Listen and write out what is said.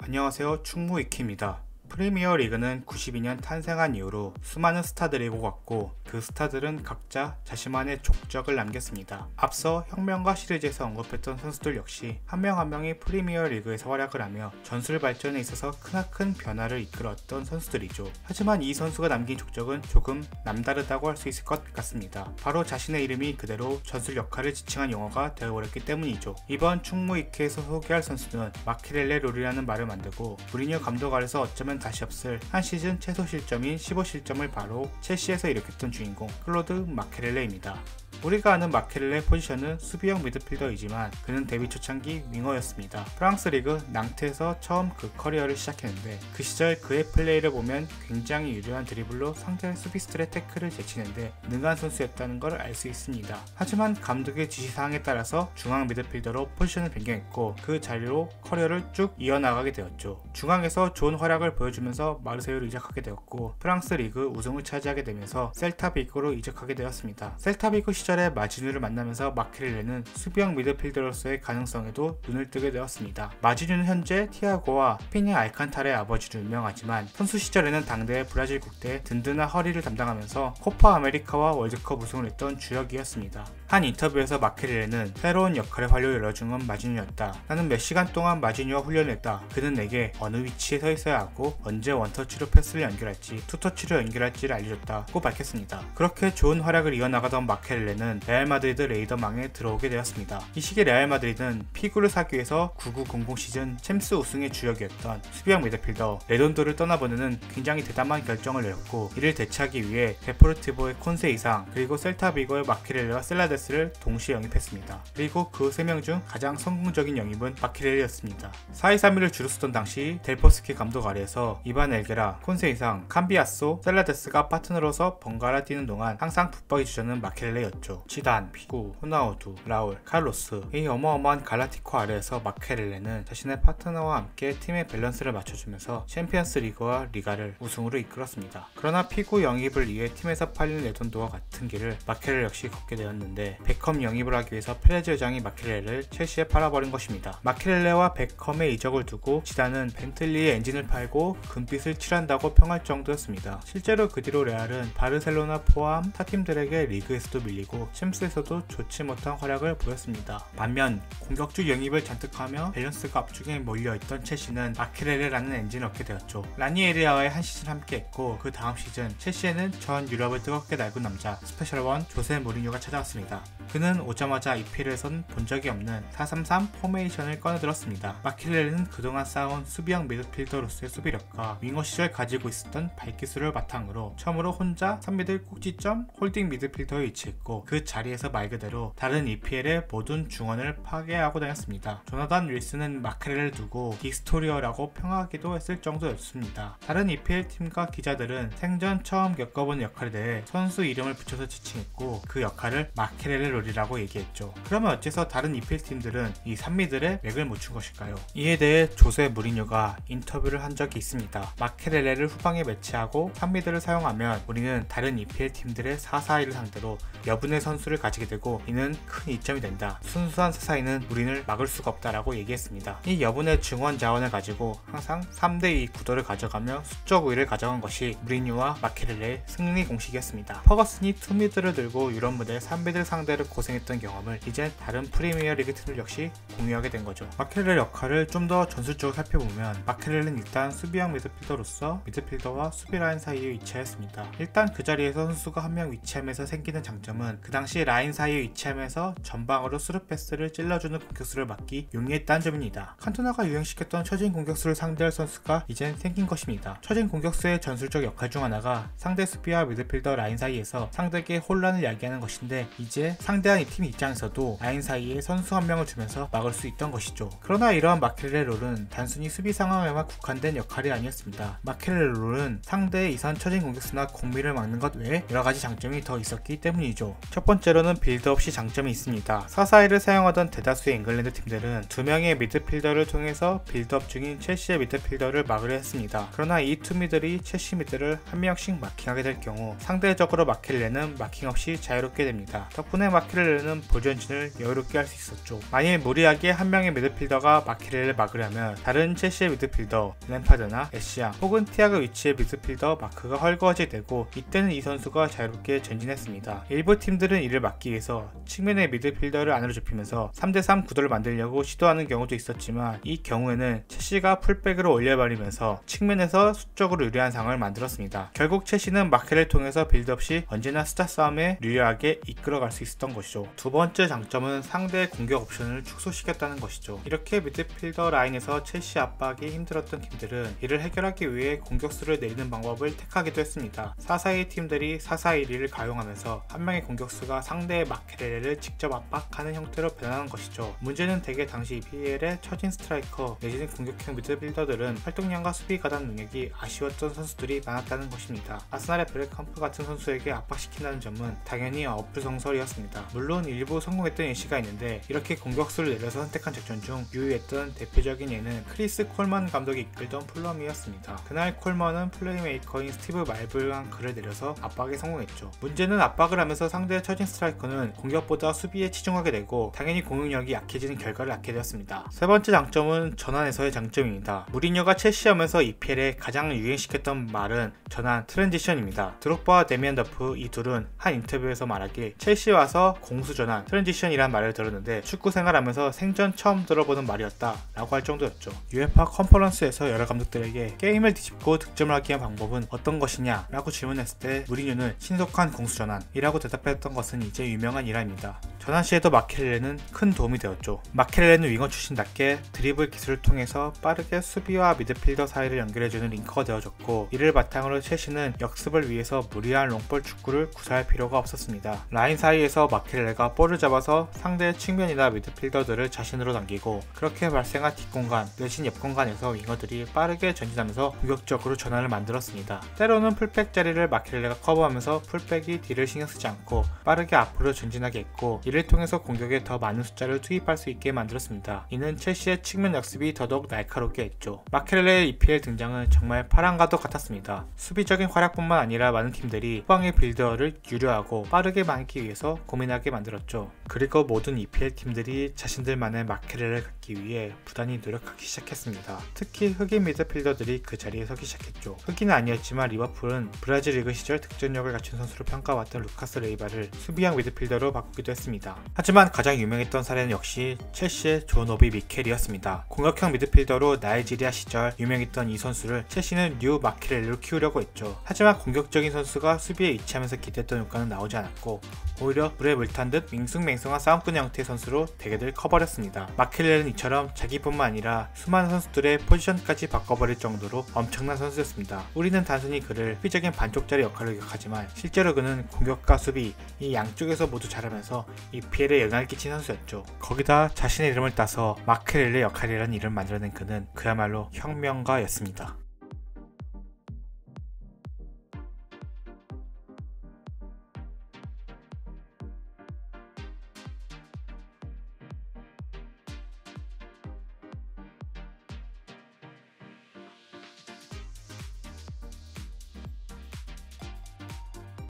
안녕하세요, 충무이키입니다. 프리미어 리그는 92년 탄생한 이후로 수많은 스타들이 오고 갔고 그 스타들은 각자 자신만의 족적을 남겼습니다. 앞서 혁명과 시리즈에서 언급했던 선수들 역시 한 명 한 명이 프리미어 리그에서 활약을 하며 전술 발전에 있어서 크나큰 변화를 이끌었던 선수들이죠. 하지만 이 선수가 남긴 족적은 조금 남다르다고 할 수 있을 것 같습니다. 바로 자신의 이름이 그대로 전술 역할을 지칭한 용어가 되어버렸기 때문이죠. 이번 충무이키에서 소개할 선수는 마키렐레 롤이라는 말을 만들고 무리뉴 감독 아래서 어쩌면 다시 없을 한 시즌 최소 실점인 15실점을 바로 첼시에서 일으켰던 주인공 클로드 마케렐레입니다. 우리가 아는 마케렐레 포지션은 수비형 미드필더이지만 그는 데뷔 초창기 윙어였습니다. 프랑스 리그 낭트에서 처음 그 커리어를 시작했는데 그 시절 그의 플레이를 보면 굉장히 유려한 드리블로 상대 수비수들의 태클을 제치는데 능한 선수였다는 걸 알 수 있습니다. 하지만 감독의 지시사항에 따라서 중앙 미드필더로 포지션을 변경했고 그 자리로 커리어를 쭉 이어나가게 되었죠. 중앙에서 좋은 활약을 보여주면서 마르세유로 이적하게 되었고 프랑스 리그 우승을 차지하게 되면서 셀타 비고로 이적하게 되었습니다. 셀타 비고 시절에 마지뉴를 만나면서 마케렐레는 수비형 미드필더로서의 가능성에도 눈을 뜨게 되었습니다. 마지뉴는 현재 티아고와 피니 알칸타라의 아버지로 유명하지만 선수 시절에는 당대의 브라질 국대의 든든한 허리를 담당하면서 코파 아메리카와 월드컵 우승을 했던 주역이었습니다. 한 인터뷰에서 마케렐레는 새로운 역할의 활력을 열어준 건 마지뉴였다. 나는 몇 시간 동안 마지뉴와 훈련을 했다. 그는 내게 어느 위치에 서 있어야 하고 언제 원터치로 패스를 연결할지 투터치로 연결할지를 알려줬다고 밝혔습니다. 그렇게 좋은 활약을 이어나가던 마케렐레는 레알 마드리드 레이더망에 들어오게 되었습니다. 이 시기에 레알 마드리드는 피구를 사기 위해서 9900 시즌 챔스 우승의 주역이었던 수비형 미드필더 레돈도를 떠나보내는 굉장히 대담한 결정을 내렸고 이를 대체하기 위해 데포르티보의 콘세 이상 그리고 셀타 비고의 마케렐레와 셀라데스를 동시에 영입했습니다. 그리고 그 3명 중 가장 성공적인 영입은 마케렐레였습니다. 4-2-3-1을 주로 쓰던 당시 델포스키 감독 아래에서 이반 엘게라, 콘세 이상, 캄비아소, 셀라데스가 파트너로서 번갈아 뛰는 동안 항상 붙박이 주자는 마케렐레였죠. 지단, 피구, 호나우두, 라울, 칼로스 이 어마어마한 갈라티코 아래에서 마케렐레는 자신의 파트너와 함께 팀의 밸런스를 맞춰주면서 챔피언스 리그와 리가를 우승으로 이끌었습니다. 그러나 피구 영입을 위해 팀에서 팔린 레돈도와 같은 길을 마케렐레 역시 걷게 되었는데 베컴 영입을 하기 위해서 페레즈 회장이 마케렐레를 첼시에 팔아버린 것입니다. 마케렐레와 베컴의 이적을 두고 지단은 벤틀리의 엔진을 팔고 금빛을 칠한다고 평할 정도였습니다. 실제로 그 뒤로 레알은 바르셀로나 포함 타팀들에게 리그에서도 밀리고 챔스에서도 좋지 못한 활약을 보였습니다. 반면 공격주 영입을 잔뜩 하며 밸런스가 앞쪽에 몰려있던 첼시는 마케렐레라는 엔진을 얻게 되었죠. 라니에리아와의 한 시즌 함께했고 그 다음 시즌 첼시에는 전 유럽을 뜨겁게 날군 남자 스페셜원 조세 무리뉴가 찾아왔습니다. 그는 오자마자 EPL에선 본 적이 없는 4-3-3 포메이션을 꺼내들었습니다. 마케렐레는 그동안 쌓아온 수비형 미드필더로서의 수비력과 윙어 시절 가지고 있었던 발기술을 바탕으로 처음으로 혼자 3미들 꼭지점 홀딩 미드필더에 위치했고 그 자리에서 말 그대로 다른 EPL의 모든 중원을 파괴하고 다녔습니다. 조나단 윌슨은 마케렐레를 두고 딕스토리어라고 평하기도 했을 정도였습니다. 다른 EPL 팀과 기자들은 생전 처음 겪어본 역할에 대해 선수 이름을 붙여서 지칭했고 그 역할을 마케렐레 롤이라고 얘기했죠. 그러면 어째서 다른 EPL 팀들은 이 3미들에 맥을 못 춘 것일까요? 이에 대해 조세 무리뉴가 인터뷰를 한 적이 있습니다. 마케렐레를 후방에 매치하고 3미들을 사용하면 우리는 다른 EPL 팀들의 4-4-2를 상대로 여분의 선수를 가지게 되고 이는 큰 이점이 된다. 순수한 4-4-2는 우리를 막을 수가 없다라고 얘기했습니다. 이 여분의 중원 자원을 가지고 항상 3대2 구도를 가져가며 수적 우위를 가져간 것이 무리뉴와 마케렐레의 승리 공식이었습니다. 퍼거슨이 2미들을 들고 유럽 무대 3미들 상대로 고생했던 경험을 이제 다른 프리미어 리그 팀들 역시 공유하게 된 거죠. 마케렐레 역할을 좀 더 전술적으로 살펴보면 마케렐레는 일단 수비형 미드필더로서 미드필더와 수비 라인 사이에 위치하였습니다. 일단 그 자리에서 선수가 한 명 위치하면서 생기는 장점은 그 당시 라인 사이에 위치하면서 전방으로 스루 패스를 찔러주는 공격수를 막기 용이했다는 점입니다. 칸토나가 유행시켰던 처진 공격수를 상대할 선수가 이젠 생긴 것입니다. 처진 공격수의 전술적 역할 중 하나가 상대 수비와 미드필더 라인 사이에서 상대에게 혼란을 야기하는 것인데 이제 상대한 이 팀 입장에서도 라인 사이에 선수 한 명을 주면서 막을 수 있던 것이죠. 그러나 이러한 마케렐레 롤은 단순히 수비 상황에만 국한된 역할이 아니었습니다. 마케렐레 롤은 상대의 이선 처진 공격수나 공미를 막는 것 외에 여러가지 장점이 더 있었기 때문이죠. 첫 번째로는 빌드업 시 장점이 있습니다. 4-4-2를 사용하던 대다수의 잉글랜드 팀들은 2명의 미드필더를 통해서 빌드업 중인 첼시의 미드필더를 막으려 했습니다. 그러나 이 투미들이 첼시 미드를 한 명씩 마킹하게 될 경우 상대적으로 마케렐레는 마킹 없이 자유롭게 됩니다. 덕분에 덕분에 마케렐레는 볼 전진을 여유롭게 할 수 있었죠. 만일 무리하게 한 명의 미드필더가 마케렐레를 막으려면 다른 첼시의 미드필더 램파드나 애쉬양 혹은 티아고 위치의 미드필더 마크가 헐거워지게 되고, 이때는 이 선수가 자유롭게 전진했습니다. 일부 팀들은 이를 막기 위해서 측면의 미드필더를 안으로 좁히면서 3대3 구도를 만들려고 시도하는 경우도 있었지만, 이 경우에는 첼시가 풀백으로 올려버리면서 측면에서 수적으로 유리한 상황을 만들었습니다. 결국 첼시는 마케를 통해서 빌드업 시 언제나 스타 싸움에 유리하게 이끌어갈 수 있었던 것이죠. 두 번째 장점은 상대의 공격 옵션을 축소시켰다는 것이죠. 이렇게 미드필더 라인에서 첼시 압박이 힘들었던 팀들은 이를 해결하기 위해 공격수를 내리는 방법을 택하기도 했습니다. 4-4-2 팀들이 4-4-1을 가용하면서 한 명의 공격수가 상대의 마케렐레를 직접 압박하는 형태로 변하는 것이죠. 문제는 대개 당시 EPL의 처진 스트라이커 내지는 공격형 미드필더들은 활동량과 수비 가담 능력이 아쉬웠던 선수들이 많았다는 것입니다. 아스날의 베르캄프 같은 선수에게 압박시킨다는 점은 당연히 어불성설이었습니다. 물론 일부 성공했던 예시가 있는데, 이렇게 공격수를 내려서 선택한 작전 중 유의했던 대표적인 예는 크리스 콜먼 감독이 이끌던 풀럼이었습니다. 그날 콜먼은 플레이메이커인 스티브 말블랑 그를 내려서 압박에 성공했죠. 문제는 압박을 하면서 상대의 처진 스트라이커는 공격보다 수비에 치중하게 되고 당연히 공격력이 약해지는 결과를 낳게 되었습니다. 세 번째 장점은 전환에서의 장점입니다. 무리뉴가 첼시하면서 EPL에 가장 유행시켰던 말은 전환 트랜지션입니다. 드록바와 데미안 더프 이 둘은 한 인터뷰에서 말하길 첼시 와서 공수 전환 트랜지션이란 말을 들었는데 축구 생활하면서 생전 처음 들어보는 말이었다 라고 할 정도였죠. UEFA 컨퍼런스에서 여러 감독들에게 게임을 뒤집고 득점을 하기 위한 방법은 어떤 것이냐 라고 질문했을 때 무리뉴는 신속한 공수 전환이라고 대답했던 것은 이제 유명한 일화입니다. 전환 시에도 마케렐레는 큰 도움이 되었죠. 마케렐레는 윙어 출신답게 드리블 기술을 통해서 빠르게 수비와 미드필더 사이를 연결해주는 링커가 되어줬고, 이를 바탕으로 첼시는 역습을 위해서 무리한 롱볼 축구를 구사할 필요가 없었습니다. 라인 사이에서 마케렐레가 볼을 잡아서 상대의 측면이나 미드필더들을 자신으로 당기고, 그렇게 발생한 뒷공간 내진 옆공간에서 윙어들이 빠르게 전진하면서 공격적으로 전환을 만들었습니다. 때로는 풀백 자리를 마케렐레가 커버하면서 풀백이 뒤를 신경 쓰지 않고 빠르게 앞으로 전진하게 했고, 이를 통해서 공격에 더 많은 숫자를 투입할 수 있게 만들었습니다. 이는 첼시의 측면 역습이 더더욱 날카롭게 했죠. 마케렐레의 EPL 등장은 정말 파란가도 같았습니다. 수비적인 활약뿐만 아니라 많은 팀들이 후방의 빌드어를 유려하고 빠르게 막기 위해서 고민하게 만들었죠. 그리고 모든 EPL 팀들이 자신들만의 마케렐레를 갖기 위해 부단히 노력하기 시작했습니다. 특히 흑인 미드필더들이 그 자리에 서기 시작했죠. 흑인은 아니었지만 리버풀은 브라질 리그 시절 득점력을 갖춘 선수로 평가받던 루카스 레이바를 수비형 미드필더로 바꾸기도 했습니다. 하지만 가장 유명했던 사례는 역시 첼시의 존 오비 미켈이었습니다. 공격형 미드필더로 나이지리아 시절 유명했던 이 선수를 첼시는 뉴 마케렐레로 키우려고 했죠. 하지만 공격적인 선수가 수비에 위치하면서 기대했던 효과는 나오지 않았고, 오히려 물에 물탄 듯 밍숭맹숭한 싸움꾼 형태의 선수로 대개들 커버렸습니다. 마케렐레는 이처럼 자기뿐만 아니라 수많은 선수들의 포지션까지 바꿔버릴 정도로 엄청난 선수였습니다. 우리는 단순히 그를 수비적인 반쪽짜리 역할을 기억하지만 실제로 그는 공격과 수비 이 양쪽에서 모두 잘하면서 EPL에 영향을 끼친 선수였죠. 거기다 자신의 이름을 따서 마케렐레 역할이라는 이름을 만들어낸 그는 그야말로 혁명가였습니다.